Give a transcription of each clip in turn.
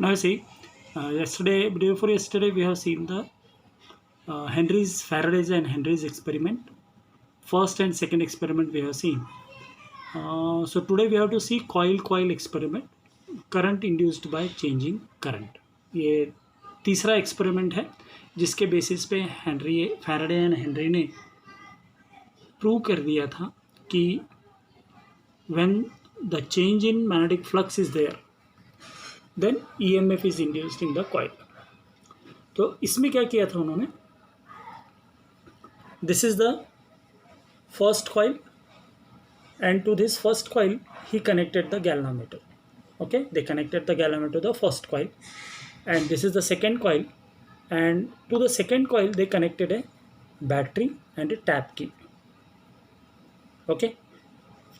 Now see, day before yesterday, we have seen the Faraday's and Henry's experiment. First and second experiment we have seen. So today we have to see coil experiment, current induced by changing current. ये तीसरा experiment है जिसके basis पे Faraday and Henry ने prove कर दिया था कि when the change in magnetic flux is there, then EMF is induced in the coil. तो इसमें क्या किया था उन्होंने, this is the first coil and to this first coil he connected the galvanometer. Okay, they connected the galvanometer to the first coil, and this is the second coil, and to the second coil they connected a battery and a tap key. Okay,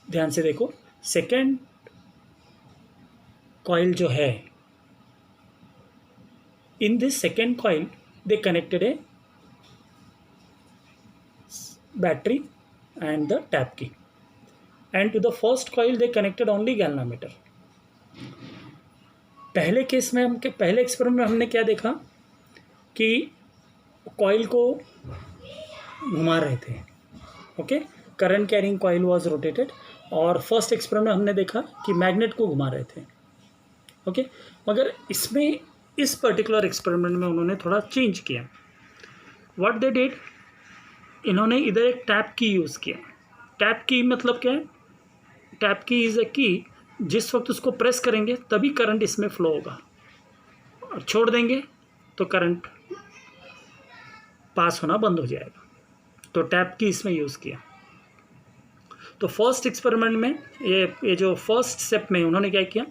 ध्यान से देखो, second coil जो है, in this second coil they connected a battery and the tap key, and to the first coil they connected only galvanometer. पहले case में पहले experiment में हमने क्या देखा कि कॉइल को घुमा रहे थे. Okay, current carrying coil was rotated, और फर्स्ट एक्सपेरिमेंट में हमने देखा कि मैग्नेट को घुमा रहे थे. ओके, मगर इसमें इस पर्टिकुलर एक्सपेरिमेंट में उन्होंने थोड़ा चेंज किया. व्हाट दे डिड, इन्होंने इधर एक टैप की यूज़ किया. टैप की मतलब क्या है? टैप की इज़ ए की, जिस वक्त उसको प्रेस करेंगे तभी करंट इसमें फ्लो होगा, और छोड़ देंगे तो करंट पास होना बंद हो जाएगा. तो टैप की इसमें यूज़ किया. तो फर्स्ट एक्सपेरिमेंट में ये जो फर्स्ट स्टेप में उन्होंने क्या किया,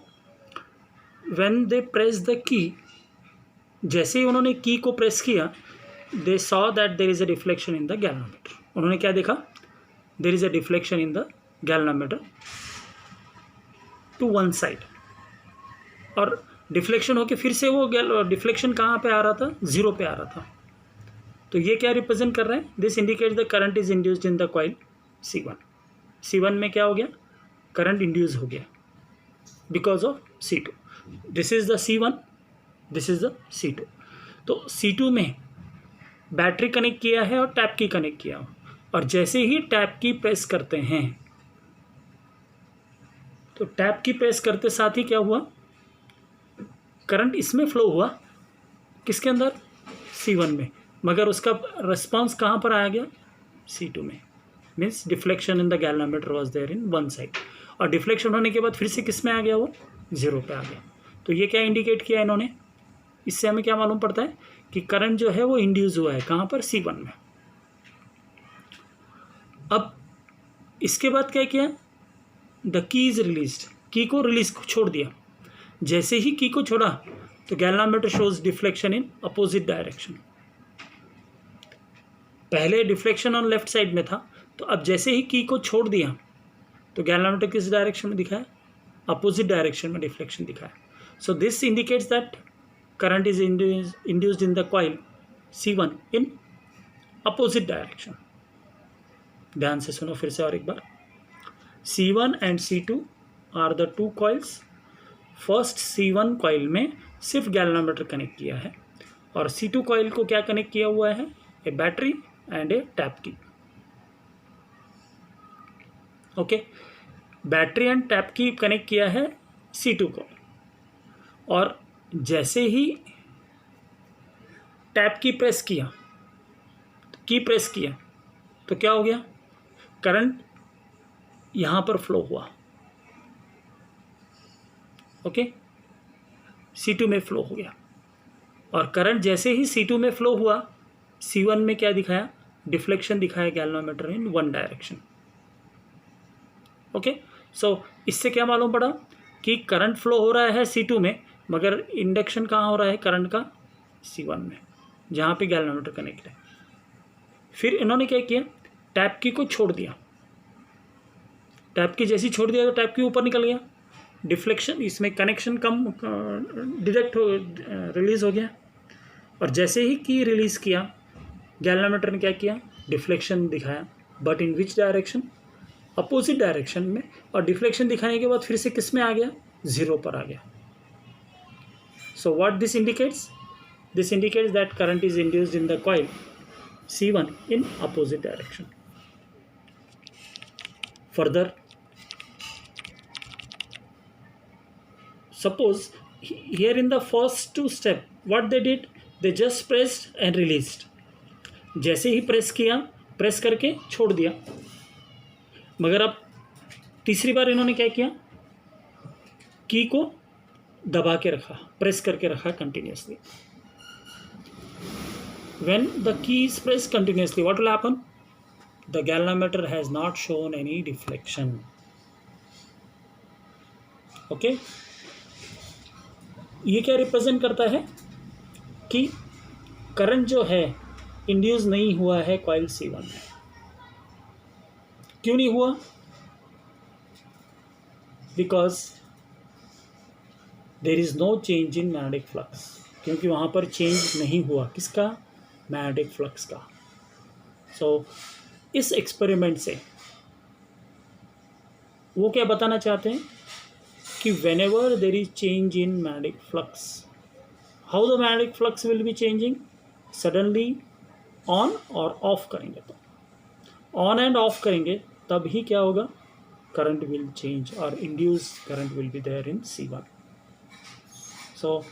when they press the key, जैसे ही उन्होंने की को प्रेस किया, they saw that there is a deflection in the galvanometer. उन्होंने क्या देखा, there is a deflection in the galvanometer to one side, और डिफ्लेक्शन होके फिर से वो डिफ्लेक्शन कहाँ पे आ रहा था, ज़ीरो पे आ रहा था. तो ये क्या रिप्रेजेंट कर रहे हैं, this indicate the current is induced in the coil C1. C1 में क्या हो गया, करंट इंड्यूस हो गया because of C2. This is the C1, this is the C2. तो C2 में बैटरी कनेक्ट किया है और टैप की कनेक्ट किया, और जैसे ही टैप की प्रेस करते हैं, तो टैप की प्रेस करते साथ ही क्या हुआ, करंट इसमें फ्लो हुआ, किसके अंदर, C1 में, मगर उसका रिस्पॉन्स कहाँ पर आया गया, C2 में. Means deflection in the galvanometer was there in one side, और डिफ्लेक्शन होने के बाद फिर से किस में आ गया, वो ज़ीरो पे आ गया. तो ये क्या इंडिकेट किया इन्होंने, इससे हमें क्या मालूम पड़ता है कि करंट जो है वो इंड्यूस हुआ है कहाँ पर, C1 में. अब इसके बाद क्या किया, द की इज रिलीज्ड, की को रिलीज छोड़ दिया. जैसे ही की को छोड़ा तो galvanometer shows deflection in opposite direction. पहले डिफ्लेक्शन ऑन लेफ्ट साइड में था, तो अब जैसे ही की को छोड़ दिया तो गैल्वानोमीटर किस डायरेक्शन में दिखाया, अपोजिट डायरेक्शन में डिफ्लेक्शन दिखाया. So this indicates that current is induced in the coil C1 in opposite direction. ध्यान से सुनो फिर से और एक बार. C1 and C2 are the two coils. First C1 coil में सिर्फ गैल्वानोमीटर कनेक्ट किया है, और C2 कॉइल को क्या कनेक्ट किया हुआ है, ए बैटरी एंड ए टैप की. ओके, बैटरी एंड टैप की कनेक्ट किया है C2 को, और जैसे ही टैप की प्रेस किया, तो क्या हो गया, करंट यहाँ पर फ्लो हुआ. ओके, C2 में फ्लो हो गया, और करंट जैसे ही C2 में फ्लो हुआ, C1 में क्या दिखाया, डिफ्लेक्शन दिखाया galvanometer in one direction. Okay, so इससे क्या मालूम पड़ा कि करंट फ्लो हो रहा है C2 में, मगर इंडक्शन कहाँ हो रहा है करंट का, C1 में, जहाँ पे गैल्वानोमीटर कनेक्ट है. फिर इन्होंने क्या किया, टैप की को छोड़ दिया. टैप की जैसी छोड़ दिया तो टैप की ऊपर निकल गया, डिफ्लेक्शन, इसमें कनेक्शन कम डिरेक्ट रिलीज़ हो गया. और जैसे ही की रिलीज़ किया, गैल्वानोमीटर ने क्या किया, डिफ्लेक्शन दिखाया, but in which direction, opposite direction में. और डिफ्लेक्शन दिखाने के बाद फिर से किस में आ गया, ज़ीरो पर आ गया. So what this indicates? This indicates that current is induced in the coil C1 in opposite direction. Further, suppose here in the first two step, what they did, they just pressed and released. जैसे ही press किया, press करके छोड़ दिया. मगर अब तीसरी बार इन्होंने क्या किया, की को दबा के रखा, प्रेस करके रखा continuously. When the key is pressed continuously, what will happen? The galvanometer has not shown any deflection. Okay? ये क्या रिप्रेजेंट करता है कि करंट जो है इंड्यूस नहीं हुआ है कॉइल C1 में. क्यों नहीं हुआ? Because there is no change in magnetic flux. क्योंकि वहाँ पर चेंज नहीं हुआ. किसका? मैग्नेटिक फ्लक्स का. सो इस एक्सपेरिमेंट से वो क्या बताना चाहते हैं कि whenever there is change in magnetic flux, how the magnetic flux will be changing? Suddenly on और off करेंगे तो on and off करेंगे तब ही क्या होगा? Current will change or induced current will be there in C1. So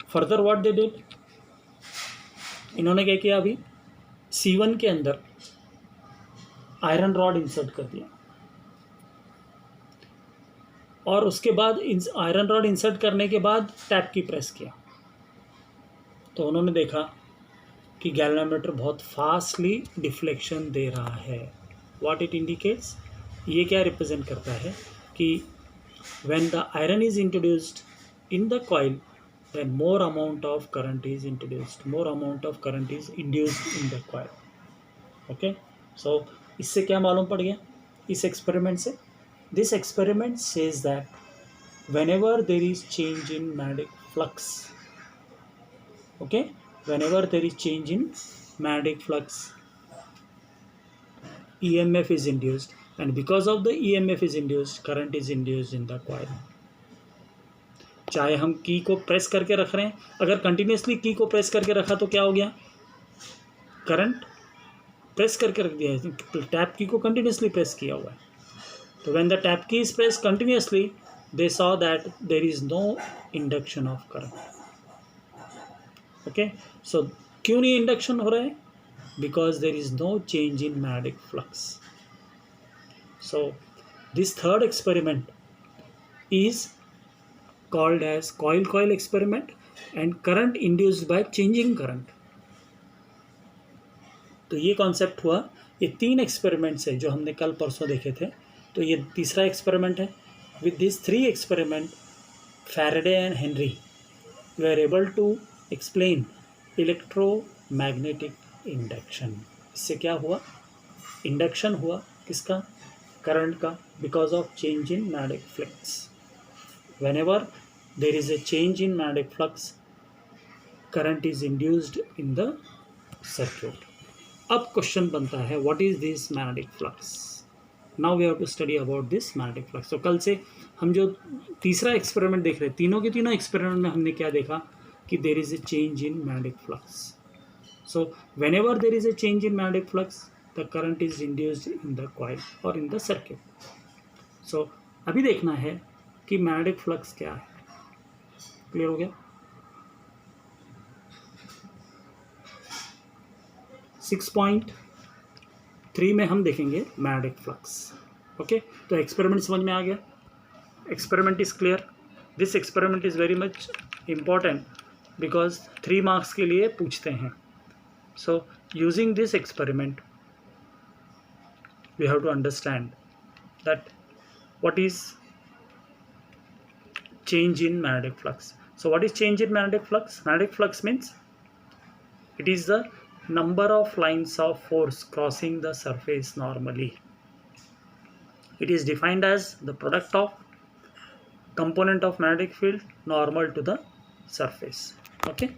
further what they did, इन्होंने क्या किया, अभी C1 के अंदर आयरन रॉड इंसर्ट कर दिया और उसके बाद आयरन रॉड इंसर्ट करने के बाद टैप की प्रेस किया. तो उन्होंने देखा कि गैल्वेनोमीटर बहुत फास्टली डिफ्लेक्शन दे रहा है. What it indicates? ये क्या रिप्रेजेंट करता है कि when the iron is introduced in the coil, then more amount of current is introduced, more amount of current is induced in the coil. Okay, so इससे क्या मालूम पड़ गया इस एक्सपेरिमेंट से? This experiment says that whenever there is change in magnetic flux, okay, whenever there is change in magnetic flux, EMF is induced, and because of the EMF is induced, current is induced in the coil. चाहे हम की को press करके रख रहे हैं, अगर continuously की को प्रेस करके रखा तो क्या हो गया? करंट प्रेस करके रख दिया है, टैप की को कंटिन्यूसली प्रेस किया हुआ है. तो when the tap key is press continuously, they saw that there is no induction of current. Okay, so क्यों नहीं इंडक्शन हो रहा है? Because there is no change in magnetic flux. So this third experiment is called as coil experiment and current induced by changing current. तो ये concept हुआ. ये तीन एक्सपेरिमेंट्स है जो हमने कल परसों देखे थे. तो ये तीसरा एक्सपेरिमेंट है. With this three experiment, Faraday and Henry we are able to explain electromagnetic induction. इससे क्या हुआ? इंडक्शन हुआ. किसका? करंट का, because of change in magnetic flux. Whenever there is a change in magnetic flux, current is induced in the circuit. अब question बनता है, what is this magnetic flux? Now we have to study about this magnetic flux. तो कल से हम जो तीसरा experiment देख रहे हैं, तीनों के तीनों एक्सपेरिमेंट में हमने क्या देखा कि there is a change in magnetic flux. So whenever there is a change in magnetic flux, the current is induced in the coil or in the circuit. So अभी देखना है कि मैग्नेटिक फ्लक्स क्या है. क्लियर हो गया? 6.3 में हम देखेंगे मैग्नेटिक फ्लक्स. ओके, तो एक्सपेरिमेंट समझ में आ गया. Experiment is clear. This experiment is very much important because 3 marks के लिए पूछते हैं. So using this experiment we have to understand that what is change in magnetic flux. So what is change in magnetic flux? Magnetic flux means it is the number of lines of force crossing the surface normally. It is defined as the product of component of magnetic field normal to the surface. Okay.